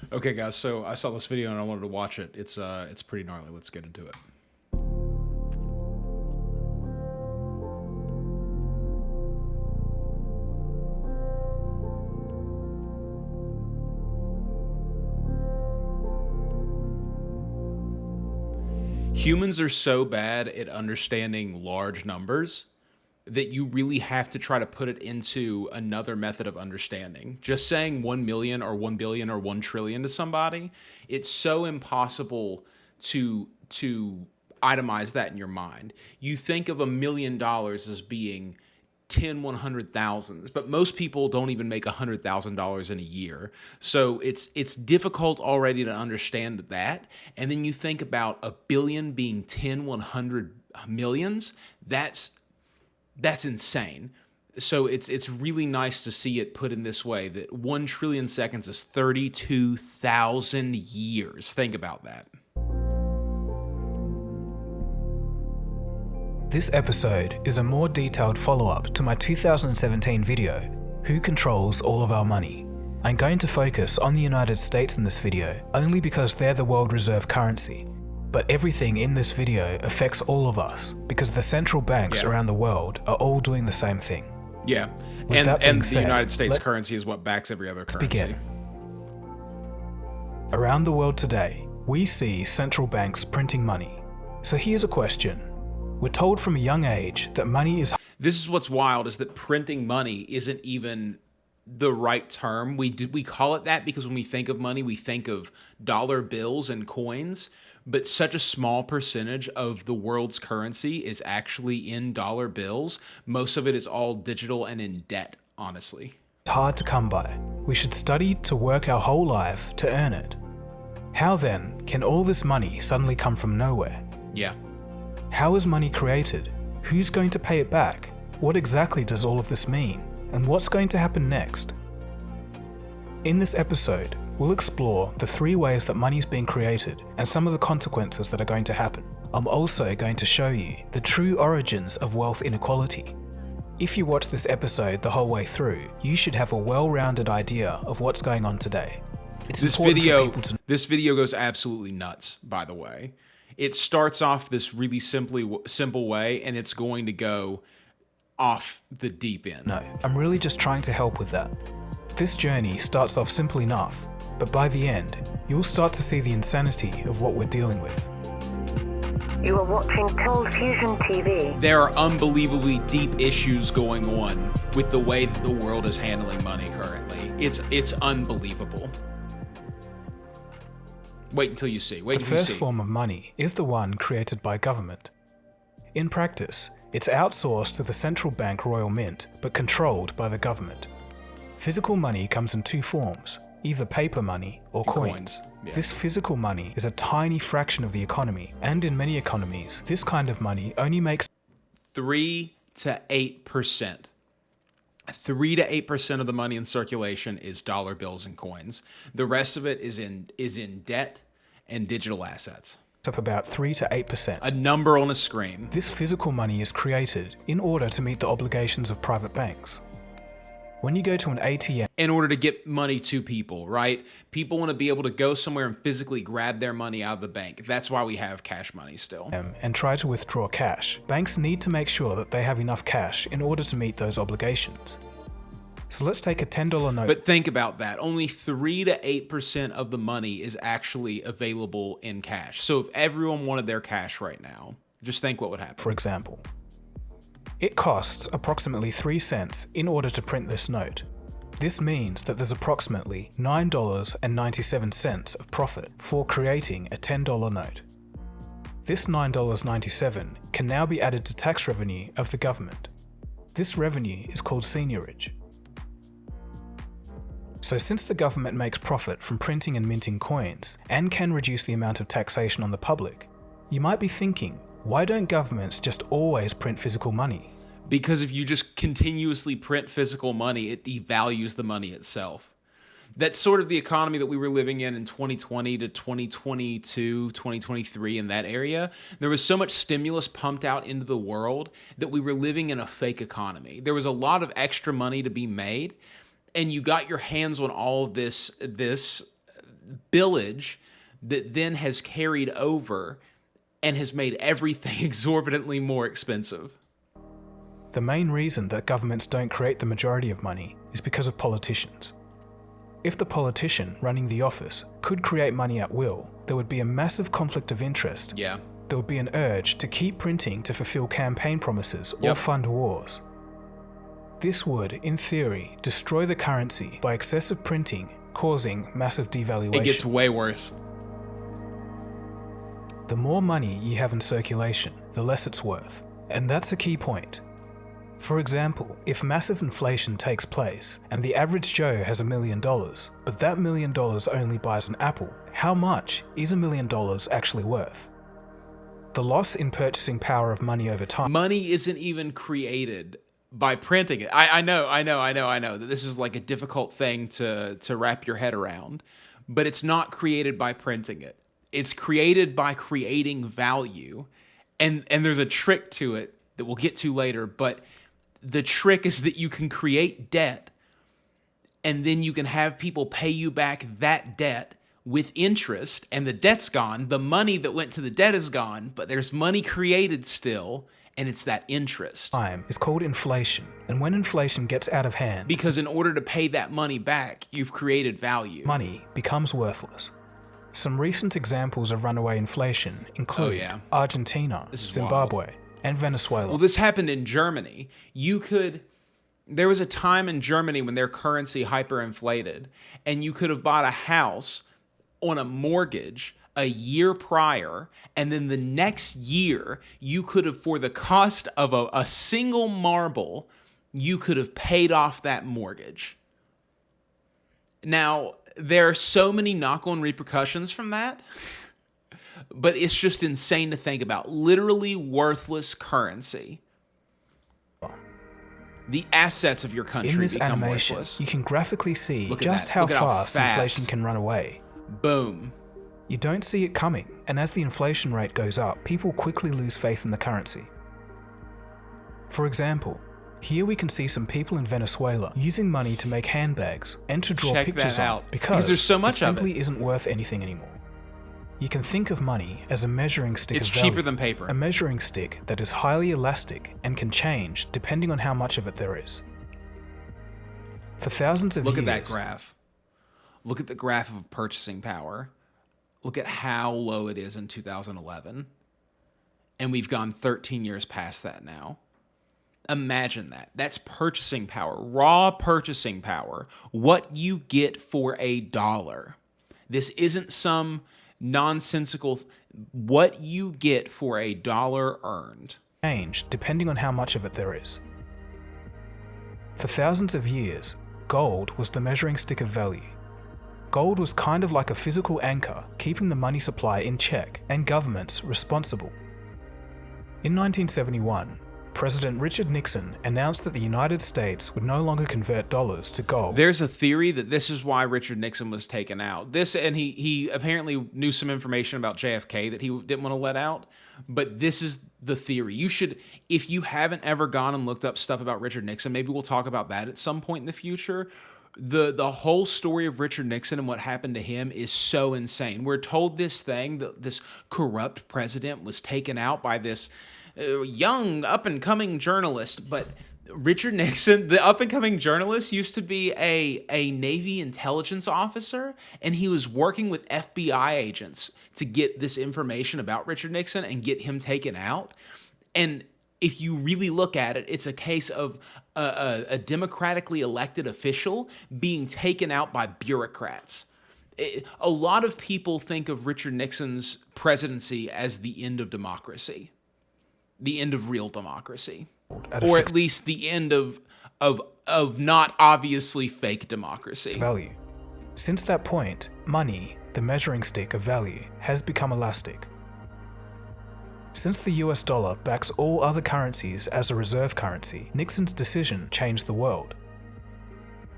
Okay, guys. So I saw this video and I wanted to watch it. It's pretty gnarly. Let's get into it. Humans are so bad at understanding large numbers that you really have to try to put it into another method of understanding. Just saying 1 million or 1 billion or 1 trillion to somebody, it's so impossible to itemize that in your mind. You think of $1 million as being 10 100,000s, but most people don't even make $100,000 in a year. So it's difficult already to understand that. And then you think about a billion being 10 100 millions. That's insane. So it's really nice to see it put in this way, that 1 trillion seconds is 32,000 years. Think about that. This episode is a more detailed follow-up to my 2017 video, Who Controls All of Our Money? I'm going to focus on the United States in this video only because they're the world reserve currency. But everything in this video affects all of us because the central banks around the world are all doing the same thing. Yeah, and the United States currency is what backs every other currency. Let's begin. Around the world today, we see central banks printing money. So here's a question. We're told from a young age that money is... This is what's wild, is that printing money isn't even the right term. We call it that because when we think of money, we think of dollar bills and coins, but such a small percentage of the world's currency is actually in dollar bills. Most of it is all digital and in debt, honestly. It's hard to come by. We should study to work our whole life to earn it. How then can all this money suddenly come from nowhere? Yeah. How is money created? Who's going to pay it back? What exactly does all of this mean? And what's going to happen next? In this episode, we'll explore the 3 ways that money's being created and some of the consequences that are going to happen. I'm also going to show you the true origins of wealth inequality. If you watch this episode the whole way through, you should have a well-rounded idea of what's going on today. This video goes absolutely nuts, by the way. It starts off this really simple way, and it's going to go off the deep end. No, I'm really just trying to help with that. This journey starts off simple enough, but by the end, you'll start to see the insanity of what we're dealing with. You are watching Cold Fusion TV. There are unbelievably deep issues going on with the way that the world is handling money currently. It's unbelievable. Wait until you see. The first form of money is the one created by government. In practice, it's outsourced to the central bank Royal Mint, but controlled by the government. Physical money comes in 2 forms, either paper money or coins. Yeah. This physical money is a tiny fraction of the economy, and in many economies, this kind of money only makes 3 to 8%. 3 to 8% of the money in circulation is dollar bills and coins. The rest of it is in debt and digital assets. Up about 3 to 8%. A number on a screen. This physical money is created in order to meet the obligations of private banks. When you go to an ATM, in order to get money to people, right? People want to be able to go somewhere and physically grab their money out of the bank. That's why we have cash money still. And try to withdraw cash, banks need to make sure that they have enough cash in order to meet those obligations. So let's take a $10 note. But think about that. Only 3 to 8% of the money is actually available in cash. So if everyone wanted their cash right now, just think what would happen. For example, it costs approximately 3 cents in order to print this note. This means that there's approximately $9.97 of profit for creating a $10 note. This $9.97 can now be added to tax revenue of the government. This revenue is called seigniorage. So since the government makes profit from printing and minting coins and can reduce the amount of taxation on the public, you might be thinking, why don't governments just always print physical money? Because if you just continuously print physical money, it devalues the money itself. That's sort of the economy that we were living in 2020 to 2022, 2023, in that area. There was so much stimulus pumped out into the world that we were living in a fake economy. There was a lot of extra money to be made, and you got your hands on all of this billage that then has carried over and has made everything exorbitantly more expensive. The main reason that governments don't create the majority of money is because of politicians. If the politician running the office could create money at will, there would be a massive conflict of interest. Yeah. There would be an urge to keep printing to fulfill campaign promises or fund wars. This would, in theory, destroy the currency by excessive printing, causing massive devaluation. It gets way worse. The more money you have in circulation, the less it's worth. And that's a key point. For example, if massive inflation takes place and the average Joe has $1 million, but that $1 million only buys an apple, how much is $1 million actually worth? The loss in purchasing power of money over time. Money isn't even created by printing it. I know that this is like a difficult thing to wrap your head around, but it's not created by printing it. It's created by creating value. And there's a trick to it that we'll get to later, but the trick is that you can create debt and then you can have people pay you back that debt with interest, and the debt's gone. The money that went to the debt is gone, but there's money created still, and it's that interest. Time is called inflation, and when inflation gets out of hand, Because in order to pay that money back, you've created value. money becomes worthless. Some recent examples of runaway inflation include Argentina, This is Zimbabwe, and Venezuela. Well, this happened in Germany. There was a time in Germany when their currency hyperinflated, and you could have bought a house on a mortgage a year prior, and then the next year, you could have, for the cost of a single marble, you could have paid off that mortgage. Now, there are so many knock-on repercussions from that, but it's just insane to think about. Literally worthless currency. The assets of your country In this become animation, worthless. you can graphically see Look at just that. how Look at how fast fast. inflation can run away. Boom. You don't see it coming, and as the inflation rate goes up, people quickly lose faith in the currency. For example, here we can see some people in Venezuela using money to make handbags and to draw Check pictures that on out, because there's so much it of it. simply isn't worth anything anymore. You can think of money as a measuring stick It's of value, cheaper than paper. a measuring stick that is highly elastic and can change depending on how much of it there is. For thousands of Look years, at that graph. Look at the graph of purchasing power. Look at how low it is in 2011. And we've gone 13 years past that now. Imagine that. That's purchasing power, raw purchasing power. What you get for $1. This isn't some nonsensical. What you get for $1 earned. change depending on how much of it there is. For thousands of years, gold was the measuring stick of value. Gold was kind of like a physical anchor, keeping the money supply in check and governments responsible. In 1971, President Richard Nixon announced that the United States would no longer convert dollars to gold. There's a theory that this is why Richard Nixon was taken out. And he apparently knew some information about JFK that he didn't want to let out. But this is the theory. You should, if you haven't ever gone and looked up stuff about Richard Nixon, maybe we'll talk about that at some point in the future. The whole story of Richard Nixon and what happened to him is so insane. We're told this thing, that this corrupt president was taken out by this young up-and-coming journalist, but Richard Nixon, the up-and-coming journalist, used to be a Navy intelligence officer, and he was working with FBI agents to get this information about Richard Nixon and get him taken out. And if you really look at it, it's a case of a democratically elected official being taken out by bureaucrats. A lot of people think of Richard Nixon's presidency as the end of democracy. The end of real democracy, or at least the end of not obviously fake democracy. Value. Since that point, money, the measuring stick of value, has become elastic. Since the US dollar backs all other currencies as a reserve currency, Nixon's decision changed the world.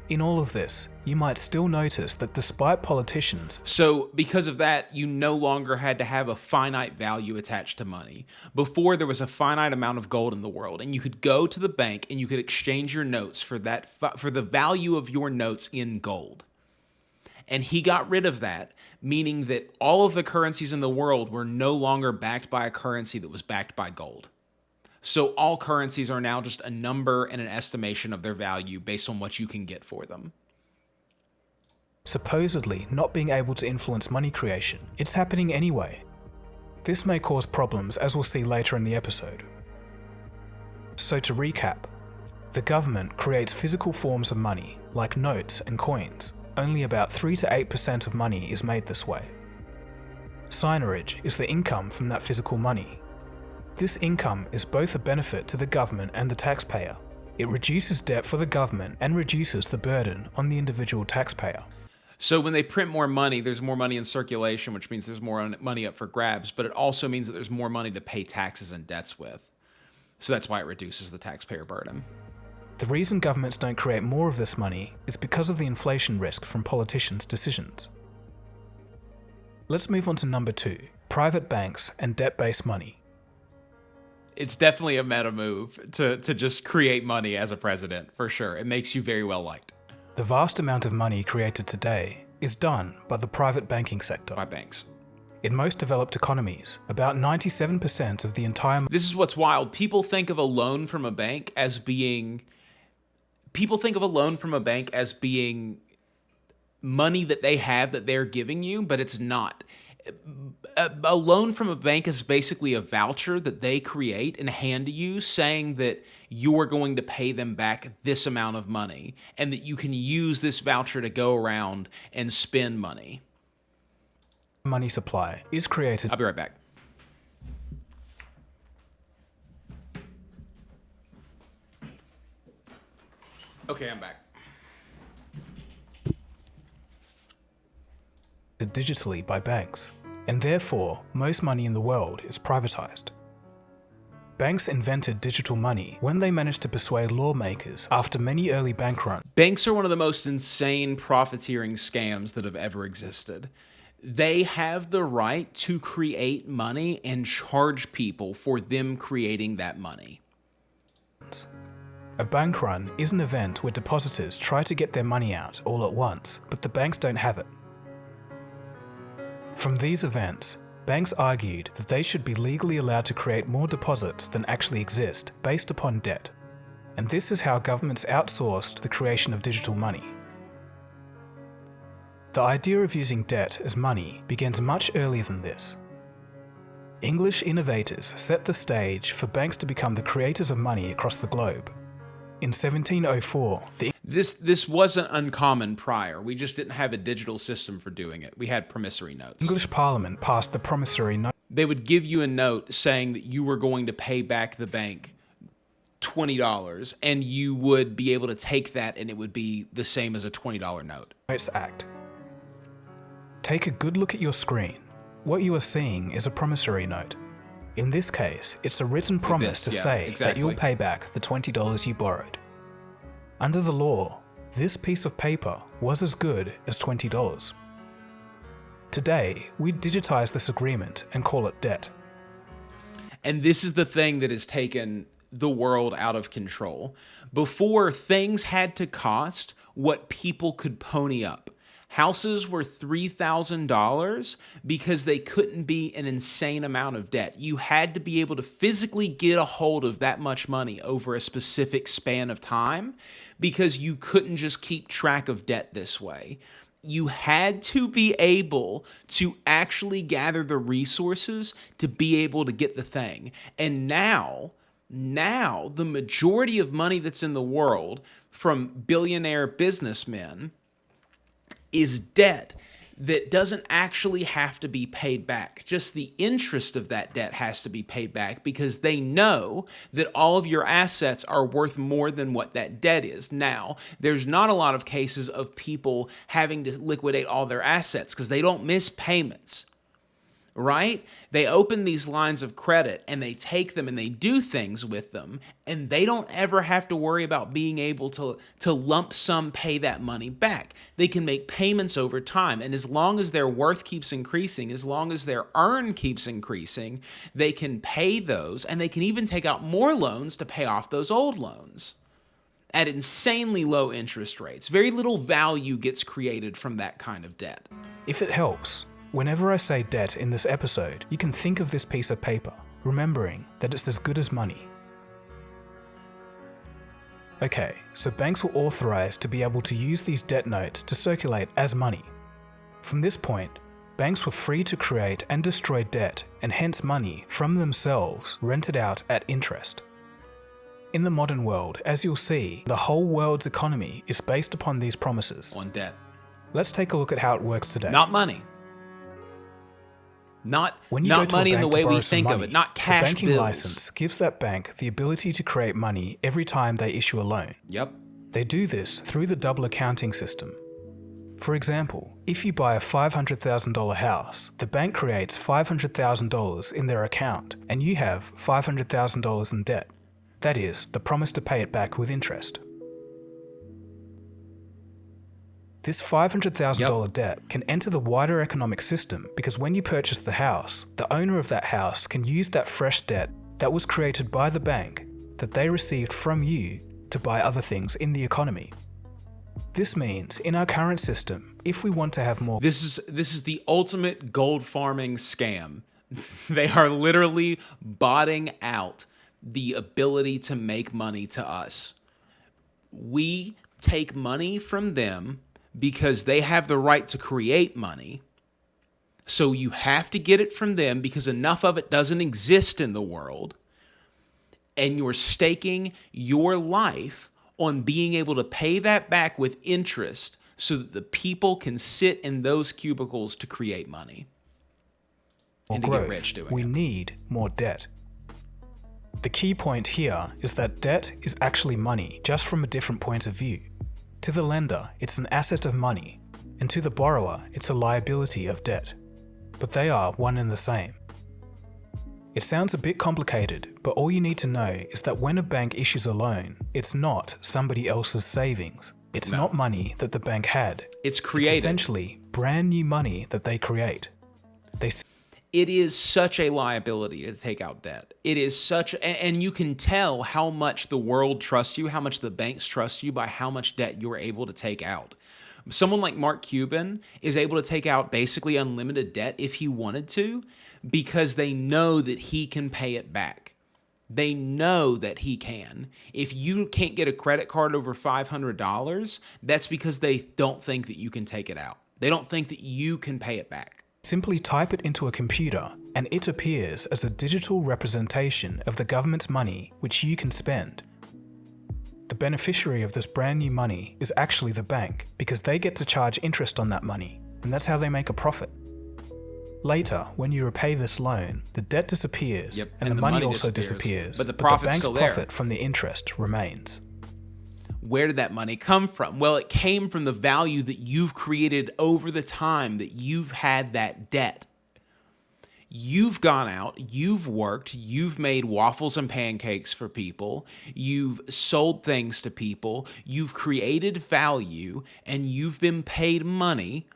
In all of this, you might still notice that despite politicians, So because of that, you no longer had to have a finite value attached to money. Before, there was a finite amount of gold in the world, and you could go to the bank and you could exchange your notes for the value of your notes in gold. And he got rid of that, meaning that all of the currencies in the world were no longer backed by a currency that was backed by gold. So all currencies are now just a number and an estimation of their value based on what you can get for them. Supposedly not being able to influence money creation, it's happening anyway. This may cause problems, as we'll see later in the episode. So to recap, the government creates physical forms of money, like notes and coins. Only about 3 to 8% of money is made this way. Signage is the income from that physical money. This income is both a benefit to the government and the taxpayer. It reduces debt for the government and reduces the burden on the individual taxpayer. So when they print more money, there's more money in circulation, which means there's more money up for grabs, but it also means that there's more money to pay taxes and debts with. So that's why it reduces the taxpayer burden. The reason governments don't create more of this money is because of the inflation risk from politicians' decisions. Let's move on to number 2, private banks and debt-based money. It's definitely a meta move to just create money as a president, for sure. It makes you very well liked. The vast amount of money created today is done by the private banking sector. By banks. In most developed economies, about 97% of the entire... This is what's wild. People think of a loan from a bank as being... money that they have that they're giving you, but it's not. A loan from a bank is basically a voucher that they create and hand to you saying that you're going to pay them back this amount of money and that you can use this voucher to go around and spend money. Money supply is created... I'll be right back. Okay, I'm back. digitally by banks, and therefore most money in the world is privatized. Banks invented digital money when they managed to persuade lawmakers after many early bank runs. Banks are one of the most insane profiteering scams that have ever existed. They have the right to create money and charge people for them creating that money. A bank run is an event where depositors try to get their money out all at once, but the banks don't have it. From these events, banks argued that they should be legally allowed to create more deposits than actually exist based upon debt, and this is how governments outsourced the creation of digital money. The idea of using debt as money begins much earlier than this. English innovators set the stage for banks to become the creators of money across the globe. In 1704, This wasn't uncommon prior. We just didn't have a digital system for doing it. We had promissory notes. English Parliament passed the promissory note. They would give you a note saying that you were going to pay back the bank $20, and you would be able to take that and it would be the same as a $20 note. Act. Take a good look at your screen. What you are seeing is a promissory note. In this case, it's a written promise to say that you'll pay back the $20 you borrowed. Under the law, this piece of paper was as good as $20. Today, we digitize this agreement and call it debt. And this is the thing that has taken the world out of control. Before, things had to cost what people could pony up. Houses were $3,000 because they couldn't be an insane amount of debt. You had to be able to physically get a hold of that much money over a specific span of time because you couldn't just keep track of debt this way. You had to be able to actually gather the resources to be able to get the thing. And now the majority of money that's in the world from billionaire businessmen is debt that doesn't actually have to be paid back. Just the interest of that debt has to be paid back because they know that all of your assets are worth more than what that debt is. Now, there's not a lot of cases of people having to liquidate all their assets because they don't miss payments. Right? They open these lines of credit and they take them and they do things with them, and they don't ever have to worry about being able to lump sum pay that money back. They can make payments over time, and as long as their worth keeps increasing, as long as their earn keeps increasing, they can pay those, and they can even take out more loans to pay off those old loans. at insanely low interest rates. Very little value gets created from that kind of debt. If it helps, whenever I say debt in this episode, you can think of this piece of paper, remembering that it's as good as money. Okay, so banks were authorized to be able to use these debt notes to circulate as money. From this point, banks were free to create and destroy debt, and hence money from themselves rented out at interest. In the modern world, as you'll see, the whole world's economy is based upon these promises. On debt. Let's take a look at how it works today. Not money. Not When you go to a money in the bank to way borrow we some think of money, it, not cash the banking bills. license gives that bank the ability to create money every time they issue a loan. Yep. They do this through the double accounting system. For example, if you buy a $500,000 house, the bank creates $500,000 in their account, and you have $500,000 in debt. That is, the promise to pay it back with interest. This $500,000 debt can enter the wider economic system because when you purchase the house, the owner of that house can use that fresh debt that was created by the bank that they received from you to buy other things in the economy. This means, in our current system, if we want to have more... This is the ultimate gold farming scam. They are literally botting out the ability to make money to us. We take money from them because they have the right to create money. So you have to get it from them because enough of it doesn't exist in the world. And you're staking your life on being able to pay that back with interest so that the people can sit in those cubicles to create money. And to get rich doing we it. need more debt. The key point here is that debt is actually money, just from a different point of view. To the lender, it's an asset of money, and to the borrower, it's a liability of debt. But they are one and the same. It sounds a bit complicated, but all you need to know is that when a bank issues a loan, it's not somebody else's savings. It's not money that the bank had. It's created. It's essentially brand new money that they create. It is such a liability to take out debt. It is such, and you can tell how much the world trusts you, how much the banks trust you by how much debt you're able to take out. Someone like Mark Cuban is able to take out basically unlimited debt if he wanted to, because they know that he can pay it back. They know that he can. If you can't get a credit card over $500, that's because they don't think that you can take it out. They don't think that you can pay it back. Simply type it into a computer and it appears as a digital representation of the government's money which you can spend. The beneficiary of this brand new money is actually the bank because they get to charge interest on that money, and that's how they make a profit. Later, when you repay this loan, the debt disappears and the money also disappears, but the profit's bank's still there. profit from the interest remains. Where did that money come from? Well, it came from the value that you've created over the time that you've had that debt. You've gone out, you've worked, you've made waffles and pancakes for people, you've sold things to people, you've created value, and you've been paid money,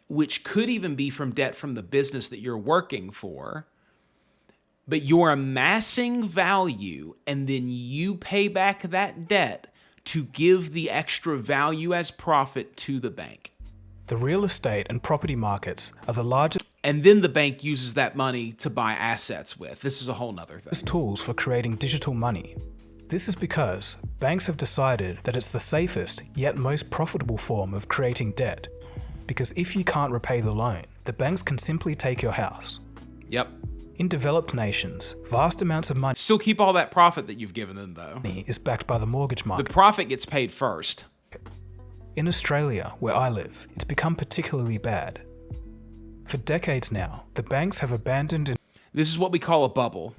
which could even be from debt from the business that you're working for. But you're amassing value, and then you pay back that debt to give the extra value as profit to the bank. The real estate and property markets are the largest And then the bank uses that money to buy assets with. This is a whole nother thing. tools for creating digital money. This is because banks have decided that it's the safest yet most profitable form of creating debt. Because if you can't repay the loan, the banks can simply take your house. Yep. In developed nations, vast amounts of money Still keep all that profit that you've given them, though. is backed by the mortgage The market. profit gets paid first. In Australia, where I live, it's become particularly bad. For decades now, the banks have abandoned This is what we call a bubble.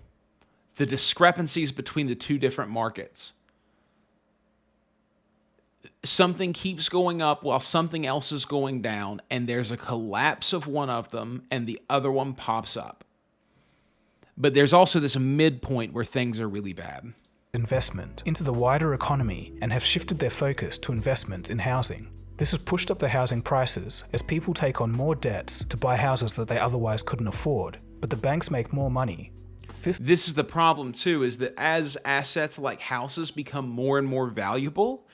The discrepancies between the two different markets. Something keeps going up while something else is going down, and there's a collapse of one of them, and the other one pops up. But there's also this midpoint where things are really bad. investment into the wider economy and have shifted their focus to investments in housing. This has pushed up the housing prices as people take on more debts to buy houses that they otherwise couldn't afford, but the banks make more money. This is the problem too, is that as assets like houses become more and more valuable,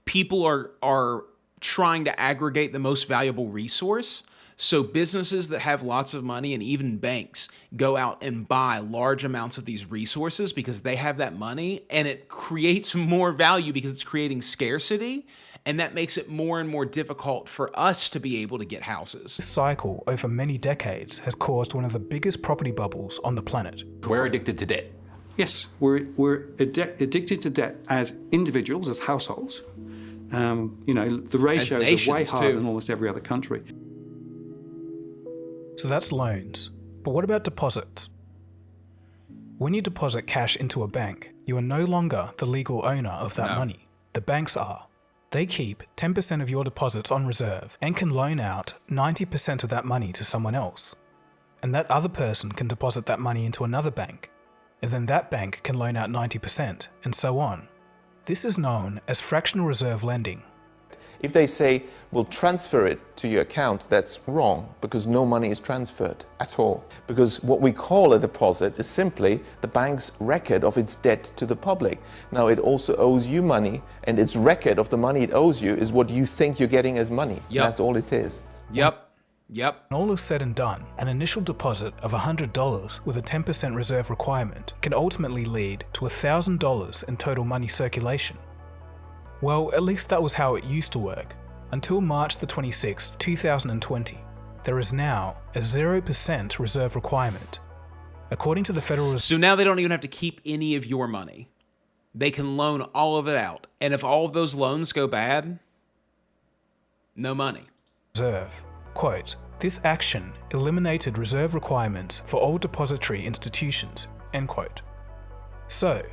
people are trying to aggregate the most valuable resource. So businesses that have lots of money and even banks go out and buy large amounts of these resources because they have that money, and it creates more value because it's creating scarcity. And that makes it more and more difficult for us to be able to get houses. This cycle over many decades has caused one of the biggest property bubbles on the planet. We're addicted to debt. Yes, we're addicted to debt as individuals, as households. The ratios are way higher than almost every other country. So that's loans. But what about deposits? When you deposit cash into a bank, you are no longer the legal owner of that money. The banks are. They keep 10% of your deposits on reserve and can loan out 90% of that money to someone else. And that other person can deposit that money into another bank, and then that bank can loan out 90%, and so on. This is known as fractional reserve lending. If they say, we'll transfer it to your account, that's wrong, because no money is transferred at all. Because what we call a deposit is simply the bank's record of its debt to the public. Now, it also owes you money, and its record of the money it owes you is what you think you're getting as money. Yep. That's all it is. Yep. When all is said and done, an initial deposit of $100 with a 10% reserve requirement can ultimately lead to $1,000 in total money circulation. Well, at least that was how it used to work. Until March the 26th, 2020, there is now a 0% reserve requirement. According to the Federal Reserve. So now they don't even have to keep any of your money. They can loan all of it out. And if all of those loans go bad, no money. Quote, this action eliminated reserve requirements for all depository institutions, end quote. So,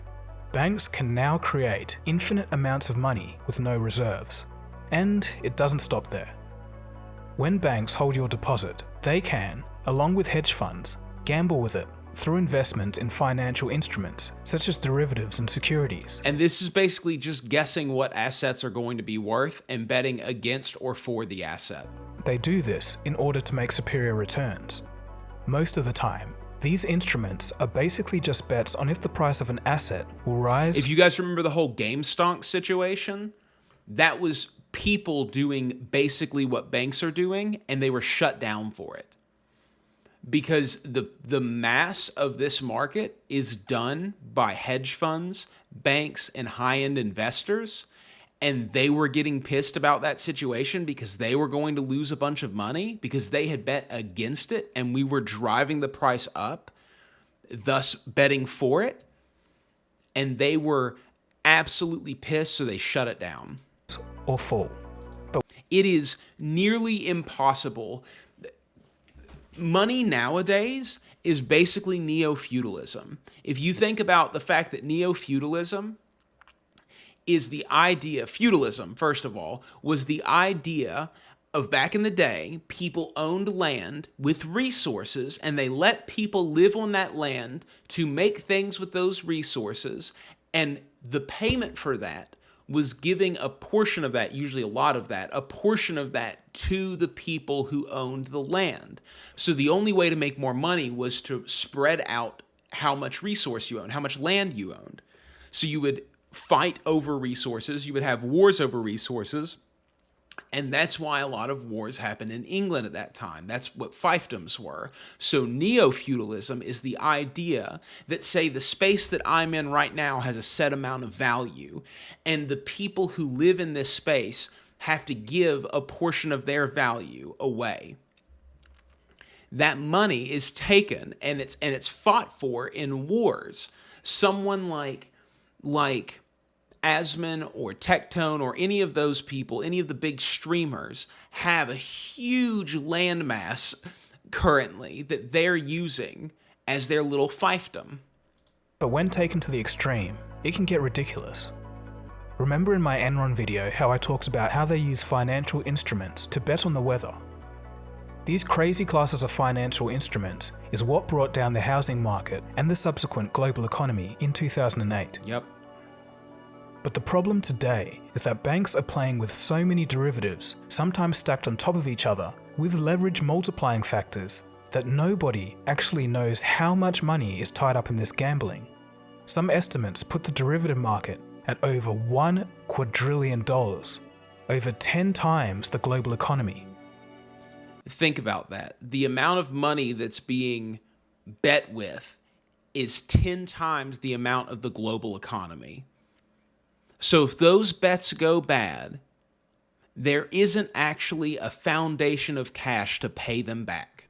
banks can now create infinite amounts of money with no reserves. And it doesn't stop there. When banks hold your deposit, they can, along with hedge funds, gamble with it through investment in financial instruments such as derivatives and securities. And this is basically just guessing what assets are going to be worth and betting against or for the asset. They do this in order to make superior returns. Most of the time, these instruments are basically just bets on if the price of an asset will rise. If you guys remember the whole GameStonk situation, that was people doing basically what banks are doing, and they were shut down for it. Because the mass of this market is done by hedge funds, banks, and high-end investors, and they were getting pissed about that situation because they were going to lose a bunch of money because they had bet against it, and we were driving the price up, thus betting for it, and they were absolutely pissed, so they shut it down. Or fall. But it is nearly impossible. Money nowadays is basically neo-feudalism. If you think about the fact that neo-feudalism is the idea, feudalism, first of all, was the idea of back in the day, people owned land with resources and they let people live on that land to make things with those resources, and the payment for that was giving a portion of that, usually a lot of that, a portion of that to the people who owned the land. So the only way to make more money was to spread out how much resource you owned, how much land you owned. So you would fight over resources, you would have wars over resources, and that's why a lot of wars happened in England at that time. That's what fiefdoms were. So neo-feudalism is the idea that, say, the space that I'm in right now has a set amount of value, and the people who live in this space have to give a portion of their value away. That money is taken and it's fought for in wars. Someone like Asmon or Tectone or any of those people, any of the big streamers, have a huge landmass currently that they're using as their little fiefdom. But when taken to the extreme, it can get ridiculous. Remember in my Enron video how I talked about how they use financial instruments to bet on the weather? These crazy classes of financial instruments is what brought down the housing market and the subsequent global economy in 2008. Yep. But the problem today is that banks are playing with so many derivatives, sometimes stacked on top of each other, with leverage multiplying factors, that nobody actually knows how much money is tied up in this gambling. Some estimates put the derivative market at over $1 quadrillion, over 10 times the global economy. Think about that. The amount of money that's being bet with is 10 times the amount of the global economy. So if those bets go bad, there isn't actually a foundation of cash to pay them back.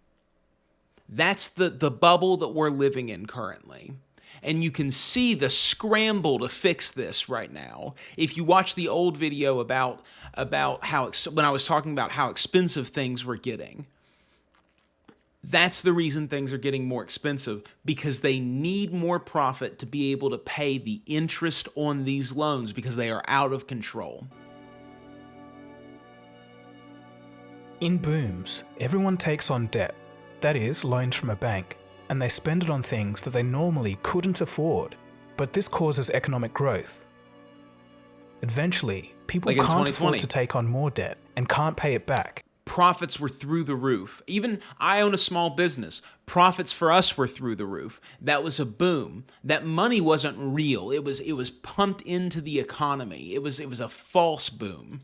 That's the bubble that we're living in currently. And you can see the scramble to fix this right now. If you watch the old video about how, when I was talking about how expensive things were getting, that's the reason things are getting more expensive, because they need more profit to be able to pay the interest on these loans because they are out of control. In booms, everyone takes on debt, that is, loans from a bank, and they spend it on things that they normally couldn't afford, but this causes economic growth. Eventually, people can't afford to take on more debt and can't pay it back. Profits were through the roof. Even I own a small business. Profits for us were through the roof. That was a boom. That money wasn't real. It was pumped into the economy. It was a false boom.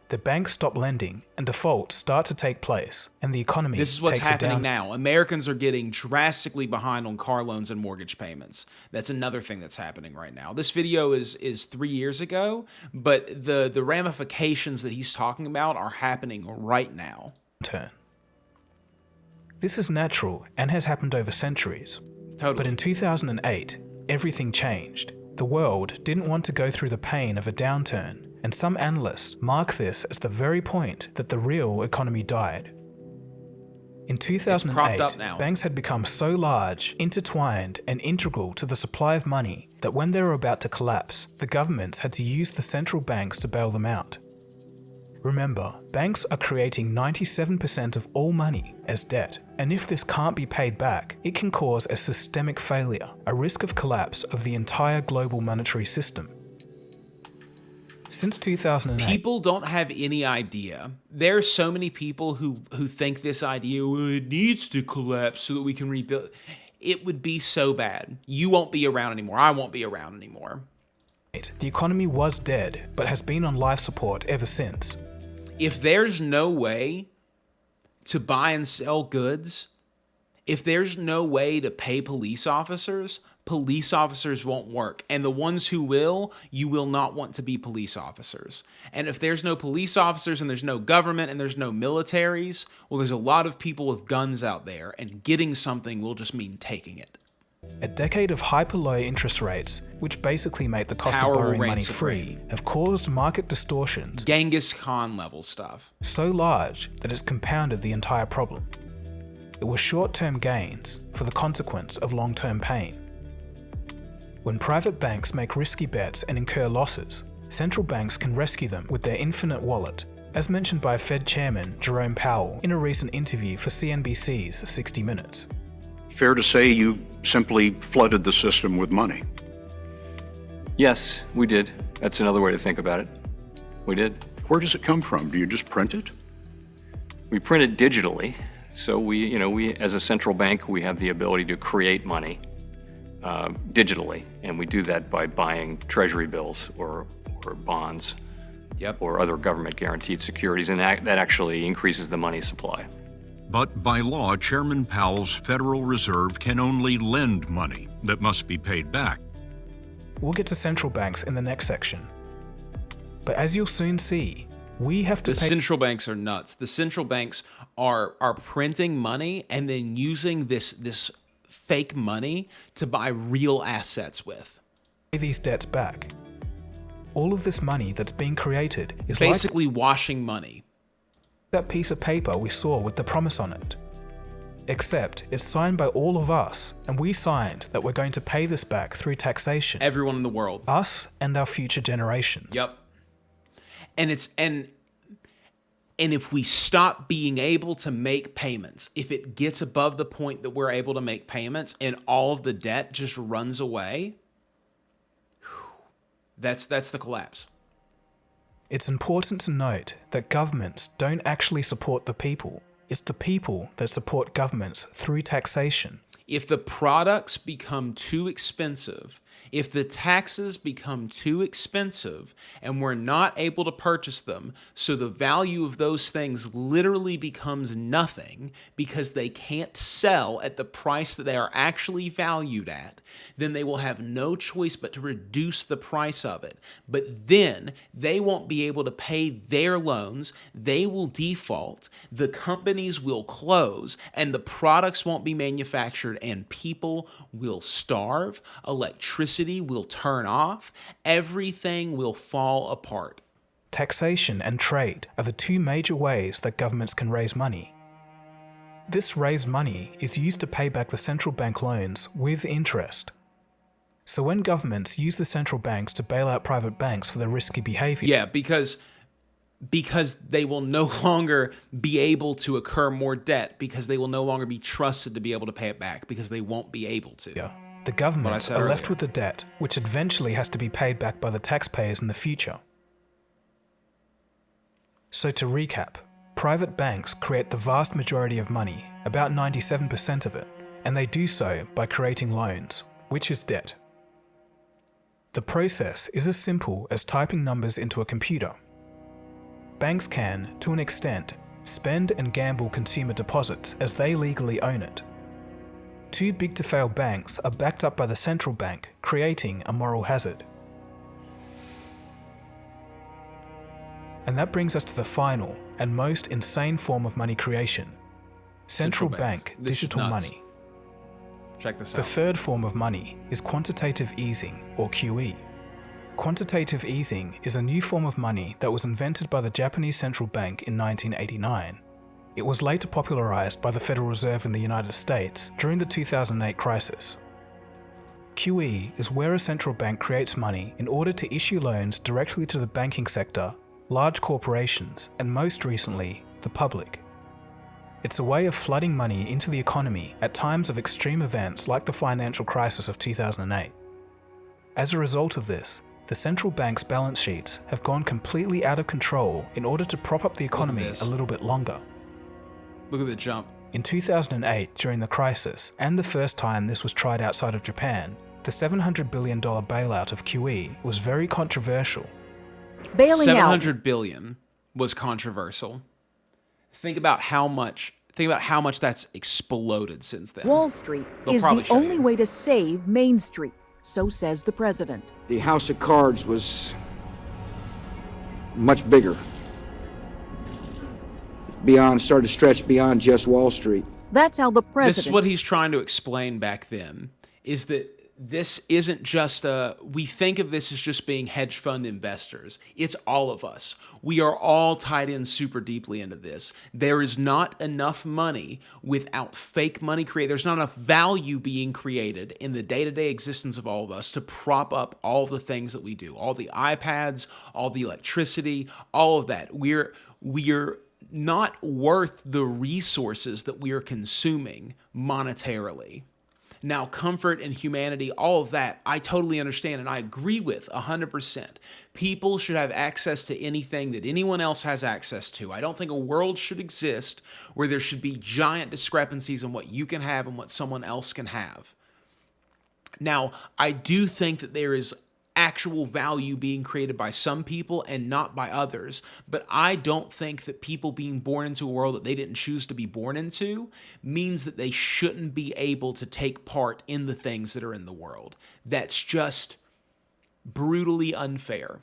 The banks stop lending and defaults start to take place, and the economy takes a down. This is what's happening now. Americans are getting drastically behind on car loans and mortgage payments. That's another thing that's happening right now. This video is 3 years ago, but the ramifications that he's talking about are happening right now. This is natural and has happened over centuries. Totally. But in 2008, everything changed. The world didn't want to go through the pain of a downturn, and some analysts mark this as the very point that the real economy died. In 2008, banks had become so large, intertwined, and integral to the supply of money that when they were about to collapse, the governments had to use the central banks to bail them out. Remember, banks are creating 97% of all money as debt, and if this can't be paid back, it can cause a systemic failure, a risk of collapse of the entire global monetary system. Since 2008, people don't have any idea. There are so many people who think this idea, well, it needs to collapse so that we can rebuild. It would be so bad. You won't be around anymore. I won't be around anymore. The economy was dead, but has been on life support ever since. If there's no way to buy and sell goods, if there's no way to pay police officers won't work. And the ones who will, you will not want to be police officers. And if there's no police officers and there's no government and there's no militaries, well, there's a lot of people with guns out there, and getting something will just mean taking it. A decade of hyper-low interest rates, which basically make the cost of borrowing money free, have caused market distortions, Genghis Khan level stuff, so large that it's compounded the entire problem. It was short-term gains for the consequence of long-term pain. When private banks make risky bets and incur losses, central banks can rescue them with their infinite wallet, as mentioned by Fed Chairman Jerome Powell in a recent interview for CNBC's 60 Minutes. Fair to say you simply flooded the system with money? Yes, we did. That's another way to think about it. We did. Where does it come from? Do you just print it? We print it digitally. So we as a central bank, we have the ability to create money digitally, and we do that by buying treasury bills or bonds, or other government guaranteed securities, and that actually increases the money supply. But by law, Chairman Powell's Federal Reserve can only lend money that must be paid back. We'll get to central banks in the next section. But as you'll soon see, we have to The central banks are nuts. The central banks are printing money and then using this fake money to buy real assets with. Pay these debts back. All of this money that's being created is basically washing money. That piece of paper we saw with the promise on it. Except it's signed by all of us, and we signed that we're going to pay this back through taxation. Everyone in the world. Us and our future generations. Yep. And if we stop being able to make payments, if it gets above the point that we're able to make payments and all of the debt just runs away, that's the collapse. It's important to note that governments don't actually support the people. It's the people that support governments through taxation. If the products become too expensive, if the taxes become too expensive and we're not able to purchase them, so the value of those things literally becomes nothing because they can't sell at the price that they are actually valued at, then they will have no choice but to reduce the price of it. But then they won't be able to pay their loans, they will default, the companies will close, and the products won't be manufactured, and people will starve, electricity will turn off, everything will fall apart. Taxation and trade are the two major ways that governments can raise money. This raised money is used to pay back the central bank loans with interest. So when governments use the central banks to bail out private banks for their risky behavior... Yeah, because they will no longer be able to incur more debt, because they will no longer be trusted to be able to pay it back, because they won't be able to. Yeah. The governments are left with the debt, which eventually has to be paid back by the taxpayers in the future. So to recap, private banks create the vast majority of money, about 97% of it, and they do so by creating loans, which is debt. The process is as simple as typing numbers into a computer. Banks can, to an extent, spend and gamble consumer deposits as they legally own it. Too big to fail banks are backed up by the central bank, creating a moral hazard. And that brings us to the final and most insane form of money creation: central bank digital money. Check this out. The third form of money is quantitative easing, or QE. Quantitative easing is a new form of money that was invented by the Japanese central bank in 1989. It was later popularized by the Federal Reserve in the United States during the 2008 crisis. QE is where a central bank creates money in order to issue loans directly to the banking sector, large corporations, and most recently, the public. It's a way of flooding money into the economy at times of extreme events like the financial crisis of 2008. As a result of this, the central bank's balance sheets have gone completely out of control in order to prop up the economy a little bit longer. Look at the jump. In 2008, during the crisis, and the first time this was tried outside of Japan, the $700 billion bailout of QE was very controversial. Bailing out. $700 billion was controversial. Think about how much that's exploded since then. Wall Street is the only way to save Main Street, so says the president. The House of Cards was much bigger. Started to stretch beyond just Wall Street. That's how the president... This is what he's trying to explain back then, is that this isn't just we think of this as just being hedge fund investors. It's all of us. We are all tied in super deeply into this. There is not enough money without fake money created. There's not enough value being created in the day-to-day existence of all of us to prop up all the things that we do. All the iPads, all the electricity, all of that. We're not worth the resources that we are consuming monetarily. Now, comfort and humanity, all of that, I totally understand and I agree with 100%. People should have access to anything that anyone else has access to. I don't think a world should exist where there should be giant discrepancies in what you can have and what someone else can have. Now, I do think that there is actual value being created by some people and not by others. But I don't think that people being born into a world that they didn't choose to be born into means that they shouldn't be able to take part in the things that are in the world. That's just brutally unfair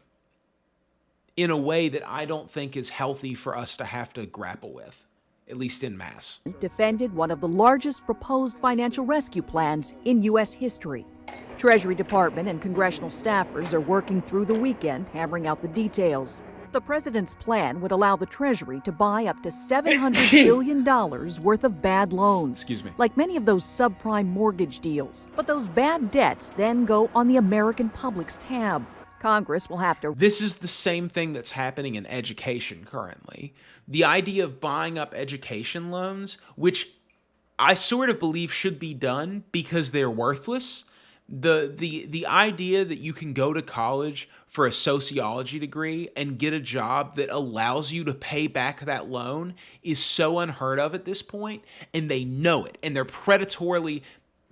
in a way that I don't think is healthy for us to have to grapple with, at least en masse. Defended one of the largest proposed financial rescue plans in U.S. history. Treasury Department and congressional staffers are working through the weekend, hammering out the details. The president's plan would allow the Treasury to buy up to $700 billion worth of bad loans. Excuse me. Like many of those subprime mortgage deals. But those bad debts then go on the American public's tab. Congress will have to... This is the same thing that's happening in education currently. The idea of buying up education loans, which I sort of believe should be done because they're worthless, The idea that you can go to college for a sociology degree and get a job that allows you to pay back that loan is so unheard of at this point, and they know it, and they're predatorily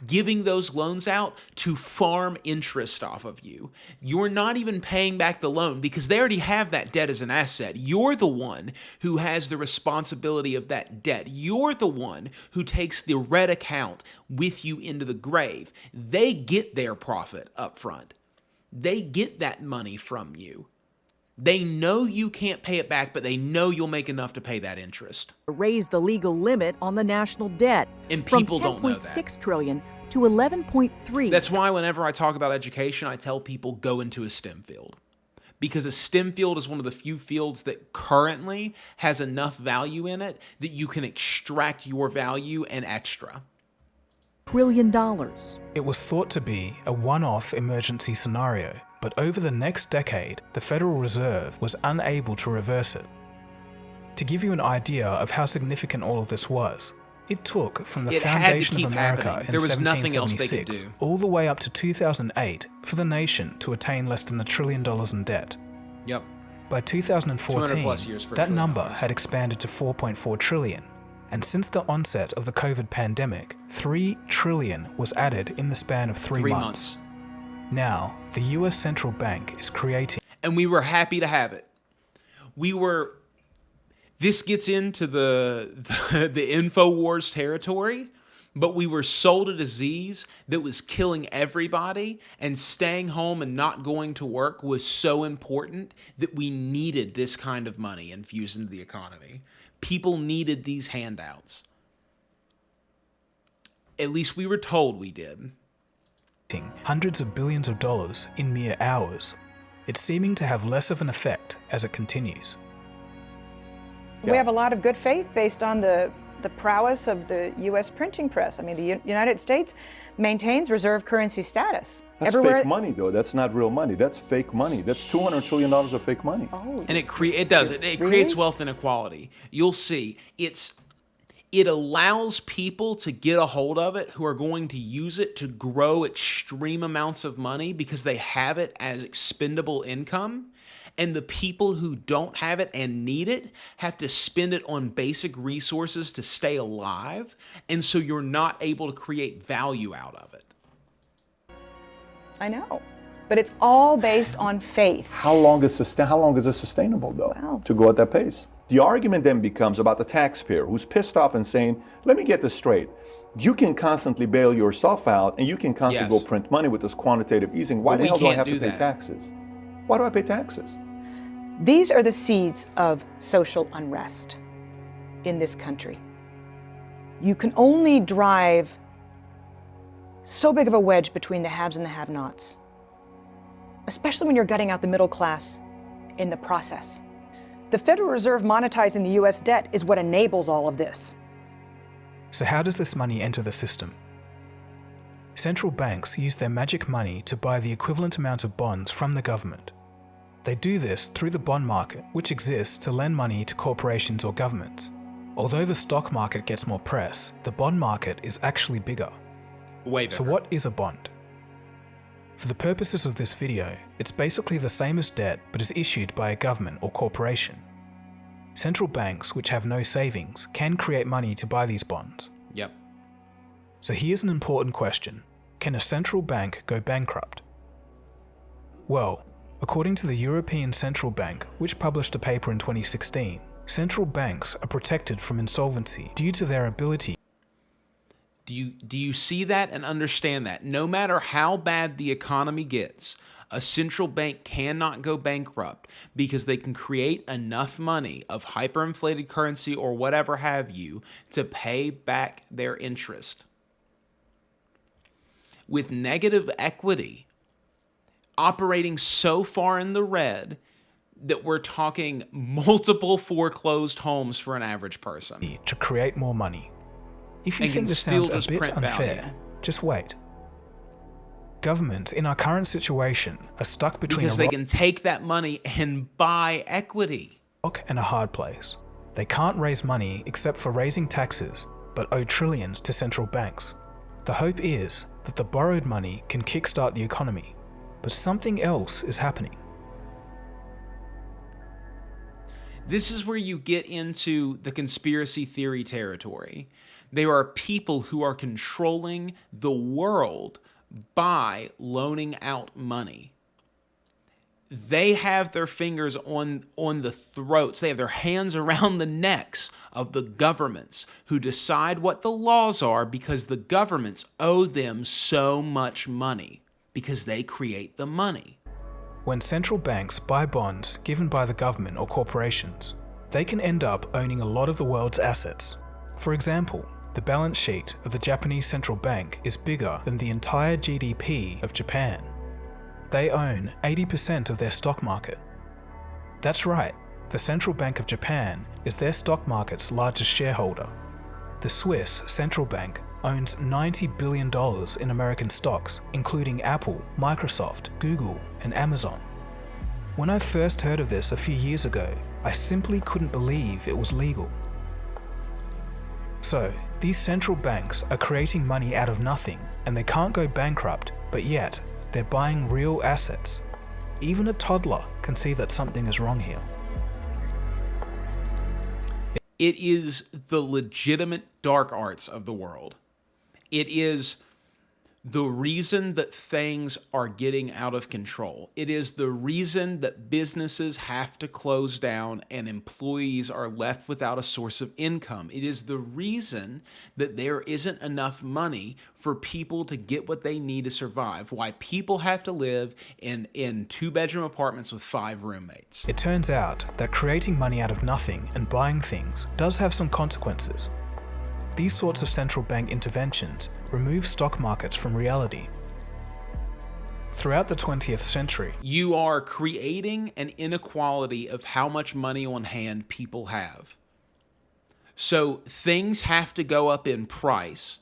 giving those loans out to farm interest off of you. You're not even paying back the loan because they already have that debt as an asset. You're the one who has the responsibility of that debt. You're the one who takes the red account with you into the grave. They get their profit up front. They get that money from you. They know you can't pay it back, but they know you'll make enough to pay that interest. Raise the legal limit on the national debt. And people don't know that. From $10.6 trillion to $11.3. That's why whenever I talk about education, I tell people go into a STEM field. Because a STEM field is one of the few fields that currently has enough value in it that you can extract your value and extra. $1 trillion. It was thought to be a one-off emergency scenario, but over the next decade, the Federal Reserve was unable to reverse it. To give you an idea of how significant all of this was, it took from the foundation of America in 1776 all the way up to 2008 for the nation to attain less than $1 trillion in debt. Yep. By 2014, that number had expanded to 4.4 trillion. And since the onset of the COVID pandemic, 3 trillion was added in the span of 3 months. Now, the US Central Bank is creating... And we were happy to have it. This gets into the InfoWars territory, but we were sold a disease that was killing everybody, and staying home and not going to work was so important that we needed this kind of money infused into the economy. People needed these handouts. At least we were told we did. Hundreds of billions of dollars in mere hours. It's seeming to have less of an effect as it continues. We have a lot of good faith based on the prowess of the U.S. printing press. I mean, the United States maintains reserve currency status. That's fake money, though. That's not real money. That's fake money. That's $200 trillion of fake money. Oh, and it creates wealth inequality. You'll see. It allows people to get a hold of it who are going to use it to grow extreme amounts of money because they have it as expendable income. And the people who don't have it and need it have to spend it on basic resources to stay alive. And so you're not able to create value out of it. I know, but it's all based on faith. How long is this sustainable, though, wow, to go at that pace? The argument then becomes about the taxpayer who's pissed off and saying, let me get this straight. You can constantly bail yourself out and you can constantly go print money with this quantitative easing. Why the hell do I have to pay taxes? Why do I pay taxes? These are the seeds of social unrest in this country. You can only drive so big of a wedge between the haves and the have-nots, especially when you're gutting out the middle class in the process. The Federal Reserve monetizing the US debt is what enables all of this. So how does this money enter the system? Central banks use their magic money to buy the equivalent amount of bonds from the government. They do this through the bond market, which exists to lend money to corporations or governments. Although the stock market gets more press, the bond market is actually bigger. Way bigger. So what is a bond? For the purposes of this video, it's basically the same as debt, but is issued by a government or corporation. Central banks, which have no savings, can create money to buy these bonds. Yep. So here's an important question. Can a central bank go bankrupt? Well, according to the European Central Bank, which published a paper in 2016, central banks are protected from insolvency due to their ability. Do you see that and understand that? No matter how bad the economy gets, a central bank cannot go bankrupt because they can create enough money of hyperinflated currency or whatever have you to pay back their interest. With negative equity operating so far in the red that we're talking multiple foreclosed homes for an average person. To create more money. If you think this sounds a bit unfair, just wait. Governments in our current situation are stuck between because they can take that money and buy equity. A rock and a hard place. They can't raise money except for raising taxes, but owe trillions to central banks. The hope is that the borrowed money can kickstart the economy, but something else is happening. This is where you get into the conspiracy theory territory. There are people who are controlling the world by loaning out money. They have their fingers on the throats, they have their hands around the necks of the governments who decide what the laws are, because the governments owe them so much money because they create the money. When central banks buy bonds given by the government or corporations, they can end up owning a lot of the world's assets. For example, the balance sheet of the Japanese central bank is bigger than the entire GDP of Japan. They own 80% of their stock market. That's right, the Central Bank of Japan is their stock market's largest shareholder. The Swiss central bank owns $90 billion in American stocks, including Apple, Microsoft, Google, and Amazon. When I first heard of this a few years ago, I simply couldn't believe it was legal. So, these central banks are creating money out of nothing, and they can't go bankrupt, but yet, they're buying real assets. Even a toddler can see that something is wrong here. It is the legitimate dark arts of the world. It is the reason that things are getting out of control. It is the reason that businesses have to close down and employees are left without a source of income. It is the reason that there isn't enough money for people to get what they need to survive. Why people have to live in 2-bedroom apartments with 5 roommates. It turns out that creating money out of nothing and buying things does have some consequences. These sorts of central bank interventions remove stock markets from reality. Throughout the 20th century, you are creating an inequality of how much money on hand people have. So things have to go up in price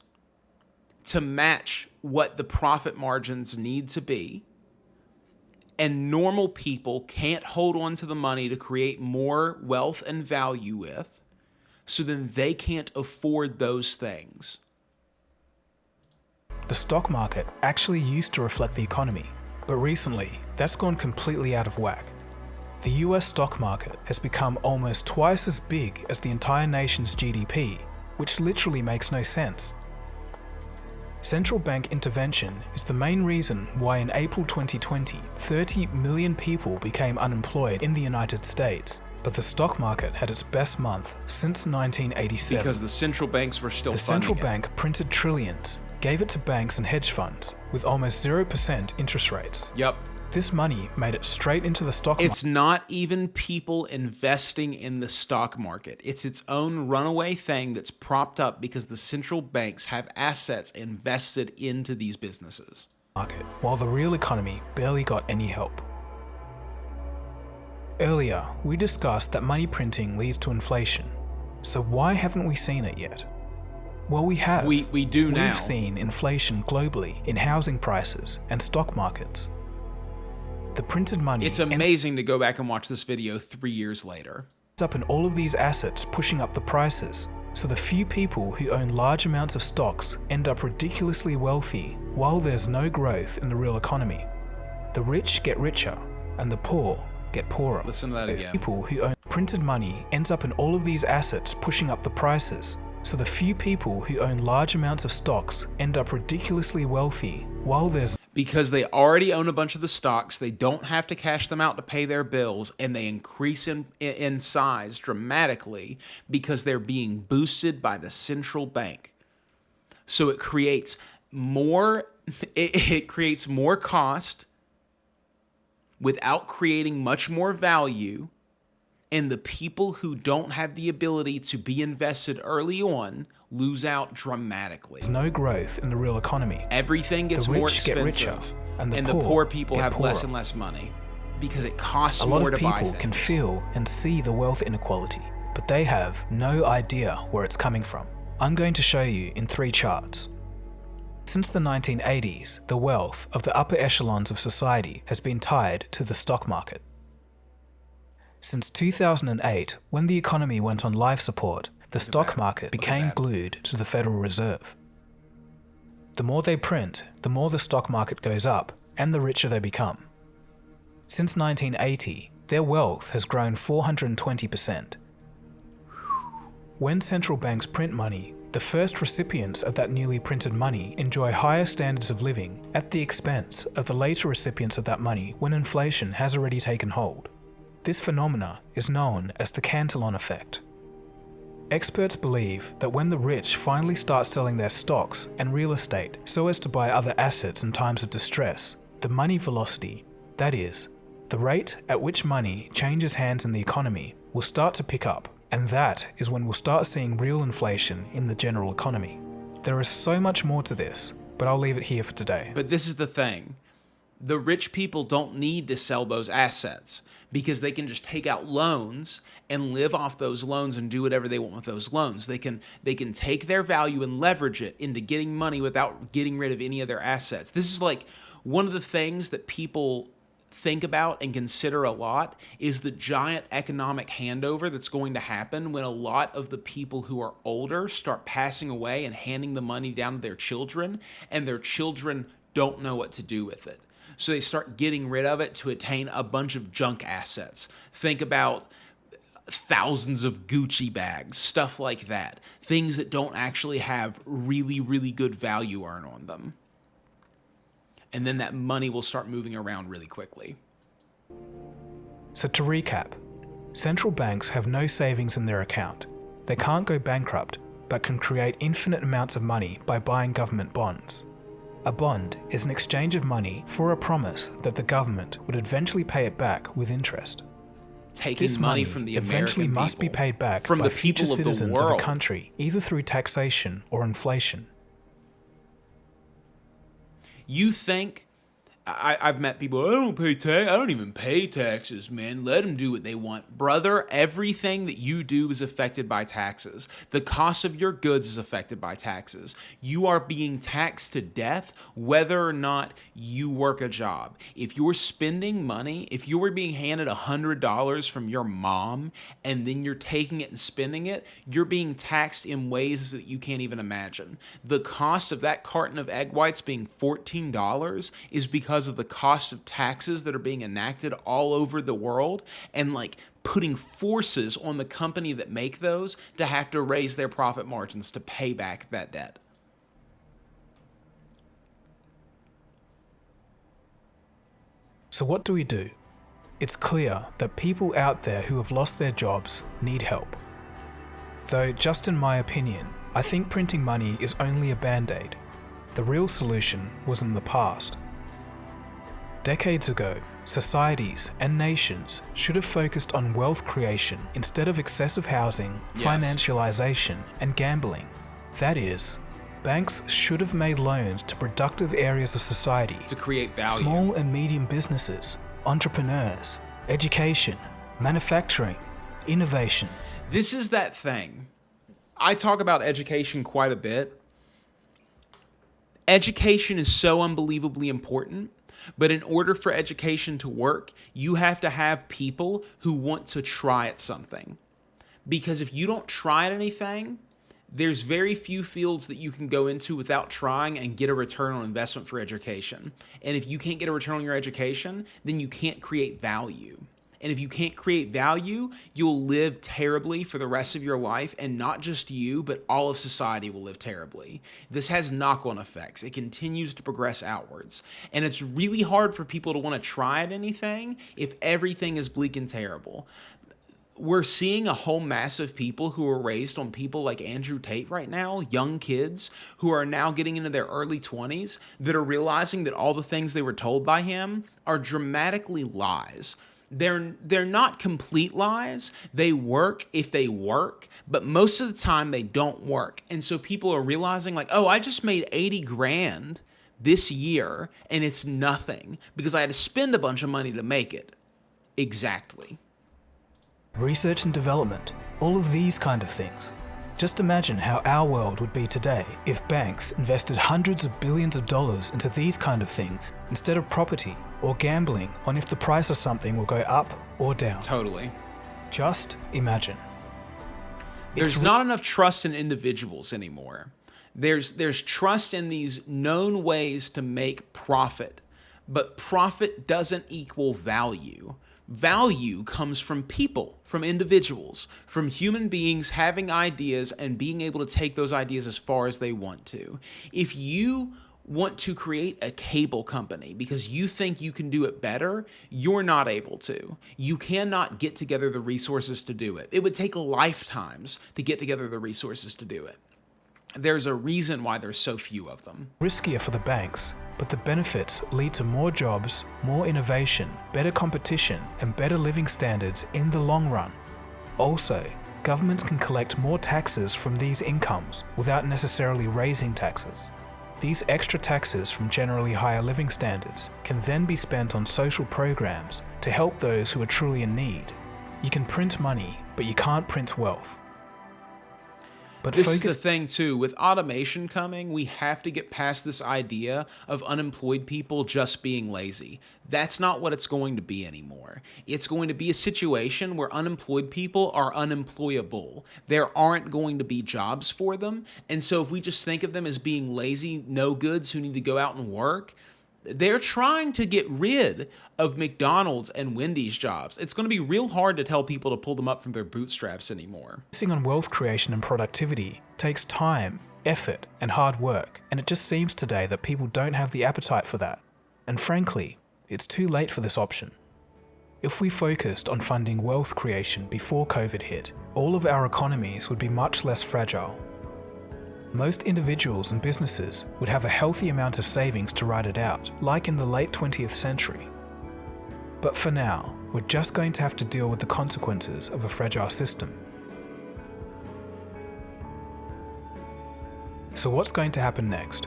to match what the profit margins need to be. And normal people can't hold on to the money to create more wealth and value with. So then they can't afford those things. The stock market actually used to reflect the economy, but recently that's gone completely out of whack. The US stock market has become almost twice as big as the entire nation's GDP, which literally makes no sense. Central bank intervention is the main reason why in April 2020, 30 million people became unemployed in the United States. But the stock market had its best month since 1987. Because the central banks were still funding it. The central bank printed trillions, gave it to banks and hedge funds with almost 0% interest rates. Yep. This money made it straight into the stock market. It's not even people investing in the stock market. It's its own runaway thing that's propped up because the central banks have assets invested into these businesses. While the real economy barely got any help. Earlier, we discussed that money printing leads to inflation. So why haven't we seen it yet? Well, we have. We do now. We've seen inflation globally in housing prices and stock markets. The printed money... It's amazing to go back and watch this video 3 years later. ...ends up in all of these assets pushing up the prices. So the few people who own large amounts of stocks end up ridiculously wealthy while there's no growth in the real economy. The rich get richer and the poor get poorer. Listen to that again. People who own printed money ends up in all of these assets pushing up the prices. So the few people who own large amounts of stocks end up ridiculously wealthy while there's... Because they already own a bunch of the stocks, they don't have to cash them out to pay their bills, and they increase in size dramatically because they're being boosted by the central bank. So it creates more, it creates more cost without creating much more value, and the people who don't have the ability to be invested early on lose out dramatically. There's no growth in the real economy. Everything gets more expensive, get richer, and the poor people have poorer. less and less money because it costs more to buy things. A lot of people can feel and see the wealth inequality, but they have no idea where it's coming from. I'm going to show you in 3 charts. Since the 1980s, the wealth of the upper echelons of society has been tied to the stock market. Since 2008, when the economy went on life support, the stock market became glued to the Federal Reserve. The more they print, the more the stock market goes up, and the richer they become. Since 1980, their wealth has grown 420%. When central banks print money, the first recipients of that newly printed money enjoy higher standards of living at the expense of the later recipients of that money when inflation has already taken hold. This phenomena is known as the Cantillon effect. Experts believe that when the rich finally start selling their stocks and real estate so as to buy other assets in times of distress, the money velocity, that is, the rate at which money changes hands in the economy, will start to pick up, and that is when we'll start seeing real inflation in the general economy. There is so much more to this, but I'll leave it here for today. But this is the thing. The rich people don't need to sell those assets because they can just take out loans and live off those loans and do whatever they want with those loans. They can take their value and leverage it into getting money without getting rid of any of their assets. This is like one of the things that people think about and consider a lot is the giant economic handover that's going to happen when a lot of the people who are older start passing away and handing the money down to their children, and their children don't know what to do with it. So they start getting rid of it to attain a bunch of junk assets. Think about thousands of Gucci bags, stuff like that. Things that don't actually have really, really good value earned on them. And then that money will start moving around really quickly. So to recap, central banks have no savings in their account. They can't go bankrupt, but can create infinite amounts of money by buying government bonds. A bond is an exchange of money for a promise that the government would eventually pay it back with interest. Taking This money from the eventually American must be people, paid back from by the future people of the citizens of world. a country, either through taxation or inflation. You think, I've met people, I don't even pay taxes, man. Let them do what they want. Brother, everything that you do is affected by taxes. The cost of your goods is affected by taxes. You are being taxed to death whether or not you work a job. If you're spending money, if you were being handed $100 from your mom and then you're taking it and spending it, you're being taxed in ways that you can't even imagine. The cost of that carton of egg whites being $14 is because of the cost of taxes that are being enacted all over the world and like putting forces on the company that make those to have to raise their profit margins to pay back that debt. So what do we do? It's clear that people out there who have lost their jobs need help. Though, just in my opinion, I think printing money is only a band-aid. The real solution was in the past. Decades ago, societies and nations should have focused on wealth creation instead of excessive housing, financialization, and gambling. That is, banks should have made loans to productive areas of society to create value. Small and medium businesses, entrepreneurs, education, manufacturing, innovation. This is that thing. I talk about education quite a bit. Education is so unbelievably important. But in order for education to work, you have to have people who want to try at something. Because if you don't try at anything, there's very few fields that you can go into without trying and get a return on investment for education. And if you can't get a return on your education, then you can't create value. And if you can't create value, you'll live terribly for the rest of your life, and not just you, but all of society will live terribly. This has knock-on effects. It continues to progress outwards. And it's really hard for people to want to try at anything if everything is bleak and terrible. We're seeing a whole mass of people who are raised on people like Andrew Tate right now, young kids who are now getting into their early 20s that are realizing that all the things they were told by him are dramatically lies. They're not complete lies. They work if they work, but most of the time they don't work. And so people are realizing like, oh, I just made 80 grand this year and it's nothing because I had to spend a bunch of money to make it. Exactly. Research and development, all of these kind of things. Just imagine how our world would be today if banks invested hundreds of billions of dollars into these kind of things instead of property or gambling on if the price of something will go up or down. Totally. Just imagine. There's not enough trust in individuals anymore. There's trust in these known ways to make profit, but profit doesn't equal value. Value comes from people, from individuals, from human beings having ideas and being able to take those ideas as far as they want to. If you want to create a cable company because you think you can do it better, you're not able to. You cannot get together the resources to do it. It would take lifetimes to get together the resources to do it. There's a reason why there's so few of them. Riskier for the banks, but the benefits lead to more jobs, more innovation, better competition, and better living standards in the long run. Also, governments can collect more taxes from these incomes without necessarily raising taxes. These extra taxes from generally higher living standards can then be spent on social programs to help those who are truly in need. You can print money, but you can't print wealth. But this is the thing too, with automation coming, we have to get past this idea of unemployed people just being lazy. That's not what it's going to be anymore. It's going to be a situation where unemployed people are unemployable. There aren't going to be jobs for them. And so if we just think of them as being lazy no-goods who need to go out and work, they're trying to get rid of McDonald's and Wendy's jobs. It's going to be real hard to tell people to pull them up from their bootstraps anymore. Focusing on wealth creation and productivity takes time, effort, and hard work, and it just seems today that people don't have the appetite for that. And frankly, it's too late for this option. If we focused on funding wealth creation before COVID hit, all of our economies would be much less fragile. Most individuals and businesses would have a healthy amount of savings to ride it out, like in the late 20th century. But for now, we're just going to have to deal with the consequences of a fragile system. So what's going to happen next?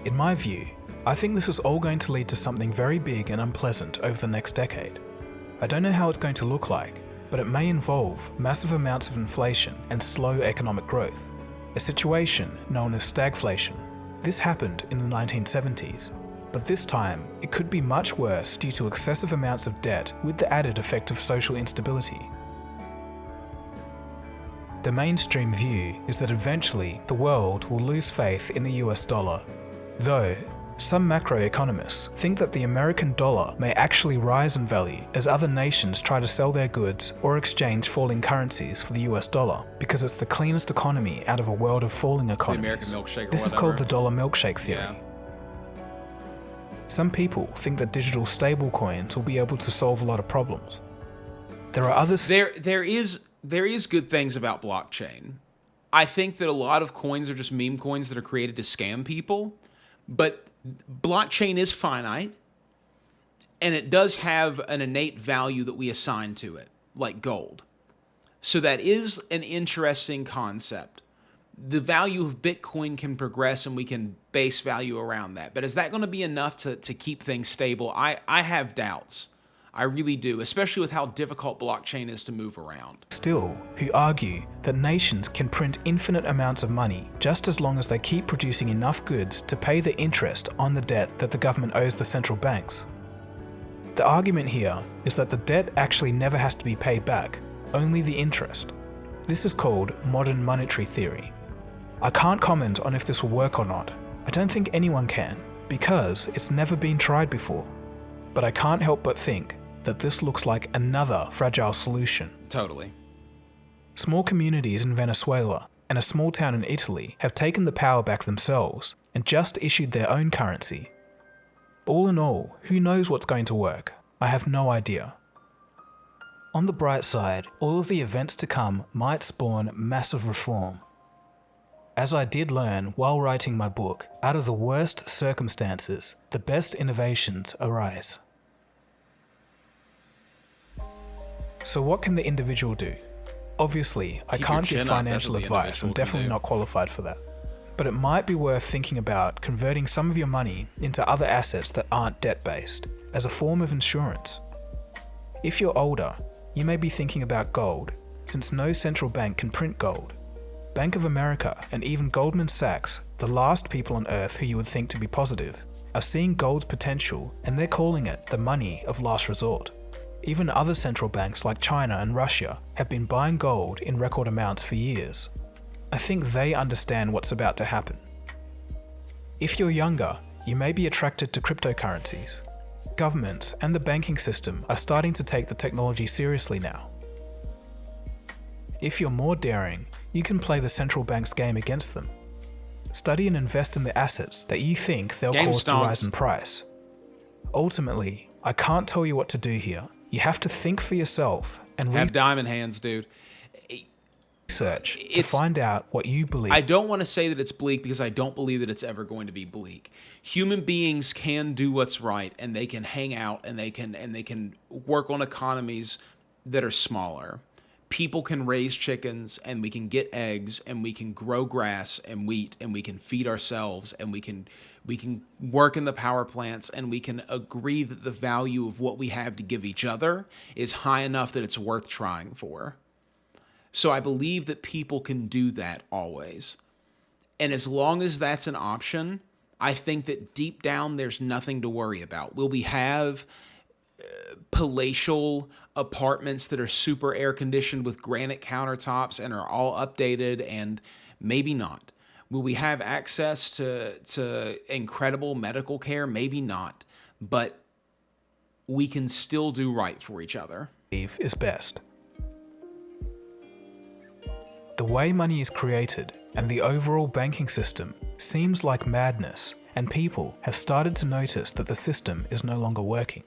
In my view, I think this is all going to lead to something very big and unpleasant over the next decade. I don't know how it's going to look like, but it may involve massive amounts of inflation and slow economic growth. A situation known as stagflation. This happened in the 1970s, but this time it could be much worse due to excessive amounts of debt with the added effect of social instability. The mainstream view is that eventually the world will lose faith in the US dollar, though some macroeconomists think that the American dollar may actually rise in value as other nations try to sell their goods or exchange falling currencies for the US dollar, because it's the cleanest economy out of a world of falling economies. The American milkshake or this whatever. is called the dollar milkshake theory. Yeah. Some people think that digital stablecoins will be able to solve a lot of problems. There are others. There is good things about blockchain. I think that a lot of coins are just meme coins that are created to scam people, but blockchain is finite, and it does have an innate value that we assign to it, like gold. So that is an interesting concept. The value of Bitcoin can progress and we can base value around that. But is that going to be enough to keep things stable? I have doubts. I really do, especially with how difficult blockchain is to move around. Still, who argue that nations can print infinite amounts of money just as long as they keep producing enough goods to pay the interest on the debt that the government owes the central banks. The argument here is that the debt actually never has to be paid back, only the interest. This is called modern monetary theory. I can't comment on if this will work or not. I don't think anyone can, because it's never been tried before. But I can't help but think that this looks like another fragile solution. Totally. Small communities in Venezuela and a small town in Italy have taken the power back themselves and just issued their own currency. All in all, who knows what's going to work? I have no idea. On the bright side, all of the events to come might spawn massive reform. As I did learn while writing my book, out of the worst circumstances, the best innovations arise. So what can the individual do? Obviously, I can't give financial advice, I'm definitely not qualified for that. But it might be worth thinking about converting some of your money into other assets that aren't debt-based, as a form of insurance. If you're older, you may be thinking about gold, since no central bank can print gold. Bank of America and even Goldman Sachs, the last people on earth who you would think to be positive, are seeing gold's potential and they're calling it the money of last resort. Even other central banks like China and Russia have been buying gold in record amounts for years. I think they understand what's about to happen. If you're younger, you may be attracted to cryptocurrencies. Governments and the banking system are starting to take the technology seriously now. If you're more daring, you can play the central bank's game against them. Study and invest in the assets that you think they'll cause to rise in price. Ultimately, I can't tell you what to do here. You have to think for yourself and have diamond hands, dude. Research to find out what you believe. I don't want to say that it's bleak because I don't believe that it's ever going to be bleak. Human beings can do what's right, and they can hang out, and they can work on economies that are smaller. People can raise chickens, and we can get eggs, and we can grow grass and wheat, and we can feed ourselves, and we can work in the power plants, and we can agree that the value of what we have to give each other is high enough that it's worth trying for. So I believe that people can do that always. And as long as that's an option, I think that deep down there's nothing to worry about. Will we have palatial apartments that are super air conditioned with granite countertops and are all updated? And maybe not. Will we have access to incredible medical care? Maybe not. But we can still do right for each other. Is best. The way money is created and the overall banking system seems like madness, and people have started to notice that the system is no longer working.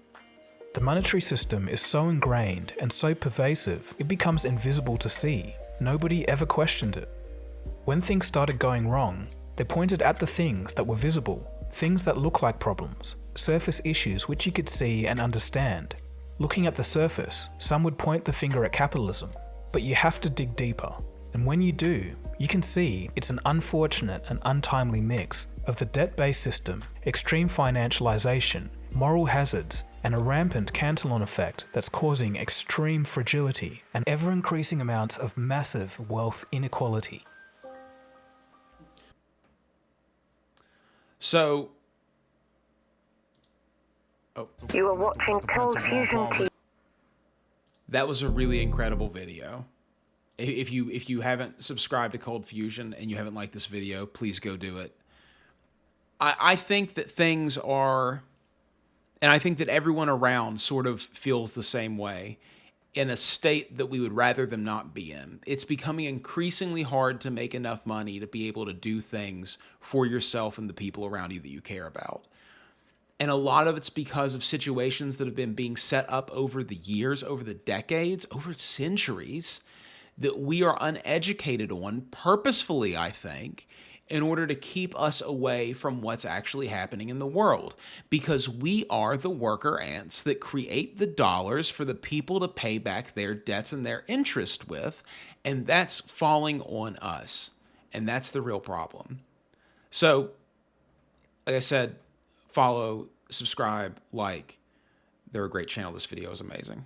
The monetary system is so ingrained and so pervasive, it becomes invisible to see. Nobody ever questioned it. When things started going wrong, they pointed at the things that were visible, things that look like problems, surface issues which you could see and understand. Looking at the surface, some would point the finger at capitalism, but you have to dig deeper. And when you do, you can see it's an unfortunate and untimely mix of the debt-based system, extreme financialization, moral hazards, and a rampant Cantillon effect that's causing extreme fragility and ever-increasing amounts of massive wealth inequality. So, you are watching Cold Fusion TV. That was a really incredible video. If you haven't subscribed to Cold Fusion and you haven't liked this video, please go do it. I think that things are, and I think that everyone around sort of feels the same way, in a state that we would rather them not be in. It's becoming increasingly hard to make enough money to be able to do things for yourself and the people around you that you care about. And a lot of it's because of situations that have been being set up over the years, over the decades, over centuries, that we are uneducated on purposefully, I think, in order to keep us away from what's actually happening in the world. Because we are the worker ants that create the dollars for the people to pay back their debts and their interest with, and that's falling on us. And that's the real problem. So, like I said, follow, subscribe, like. They're a great channel. This video is amazing.